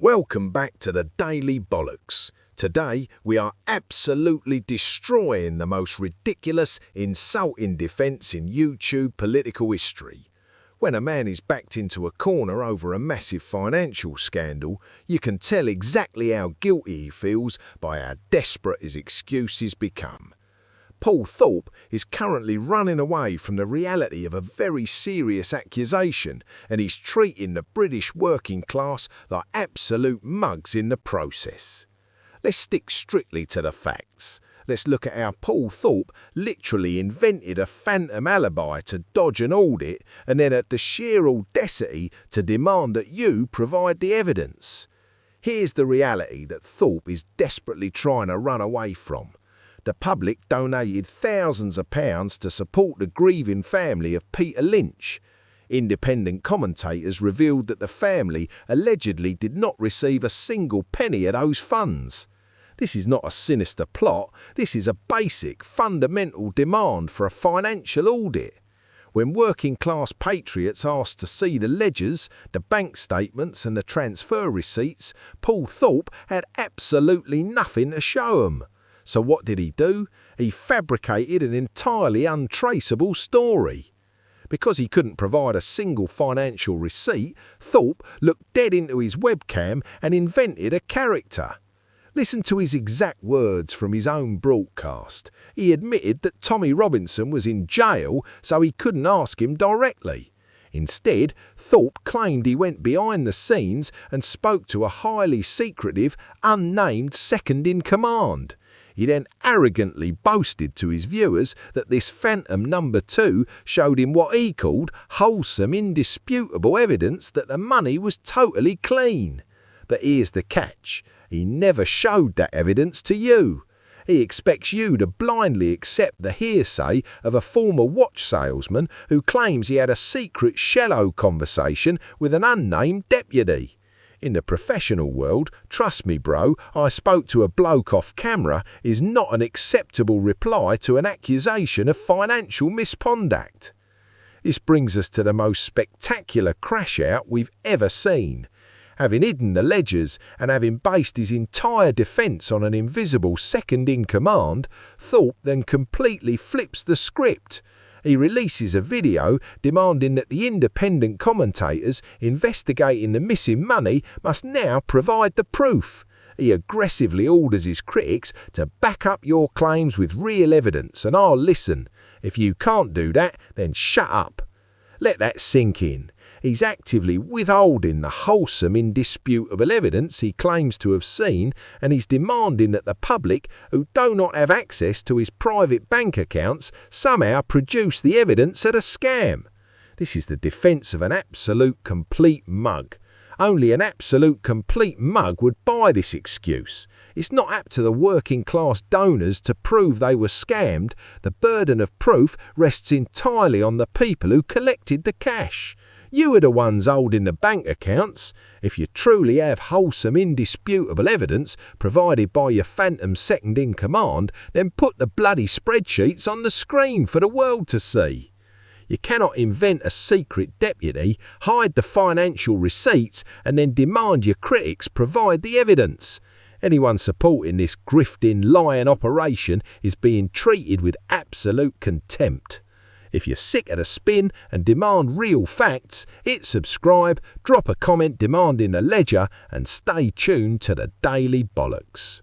Welcome back to the Daily Bollocks. Today, we are absolutely destroying the most ridiculous, insulting defence in YouTube political history. When a man is backed into a corner over a massive financial scandal, you can tell exactly how guilty he feels by how desperate his excuses become. Paul Thorpe is currently running away from the reality of a very serious accusation, and he's treating the British working class like absolute mugs in the process. Let's stick strictly to the facts. Let's look at how Paul Thorpe literally invented a phantom alibi to dodge an audit and then had the sheer audacity to demand that you provide the evidence. Here's the reality that Thorpe is desperately trying to run away from. The public donated thousands of pounds to support the grieving family of Peter Lynch. Independent commentators revealed that the family allegedly did not receive a single penny of those funds. This is not a sinister plot, this is a basic, fundamental demand for a financial audit. When working-class patriots asked to see the ledgers, the bank statements and the transfer receipts, Paul Thorpe had absolutely nothing to show them. So what did he do? He fabricated an entirely untraceable story. Because he couldn't provide a single financial receipt, Thorpe looked dead into his webcam and invented a character. Listen to his exact words from his own broadcast. He admitted that Tommy Robinson was in jail, so he couldn't ask him directly. Instead, Thorpe claimed he went behind the scenes and spoke to a highly secretive, unnamed second-in-command. He then arrogantly boasted to his viewers that this phantom number 2 showed him what he called wholesome, indisputable evidence that the money was totally clean. But here's the catch. He never showed that evidence to you. He expects you to blindly accept the hearsay of a former watch salesman who claims he had a secret shallow conversation with an unnamed deputy. In the professional world, trust me bro, I spoke to a bloke off camera is not an acceptable reply to an accusation of financial misconduct. This brings us to the most spectacular crash-out we've ever seen. Having hidden the ledgers and having based his entire defence on an invisible second-in-command, Thorpe then completely flips the script. He releases a video demanding that the independent commentators investigating the missing money must now provide the proof. He aggressively orders his critics to back up your claims with real evidence, and I'll listen. If you can't do that, then shut up. Let that sink in. He's actively withholding the wholesome, indisputable evidence he claims to have seen, and he's demanding that the public, who do not have access to his private bank accounts, somehow produce the evidence of a scam. This is the defence of an absolute complete mug. Only an absolute complete mug would buy this excuse. It's not up to the working class donors to prove they were scammed. The burden of proof rests entirely on the people who collected the cash. You are the ones holding the bank accounts. If you truly have wholesome, indisputable evidence provided by your phantom second-in-command, then put the bloody spreadsheets on the screen for the world to see. You cannot invent a secret deputy, hide the financial receipts, and then demand your critics provide the evidence. Anyone supporting this grifting, lying operation is being treated with absolute contempt. If you're sick of the spin and demand real facts, hit subscribe, drop a comment demanding a ledger, and stay tuned to the Daily Bollocks.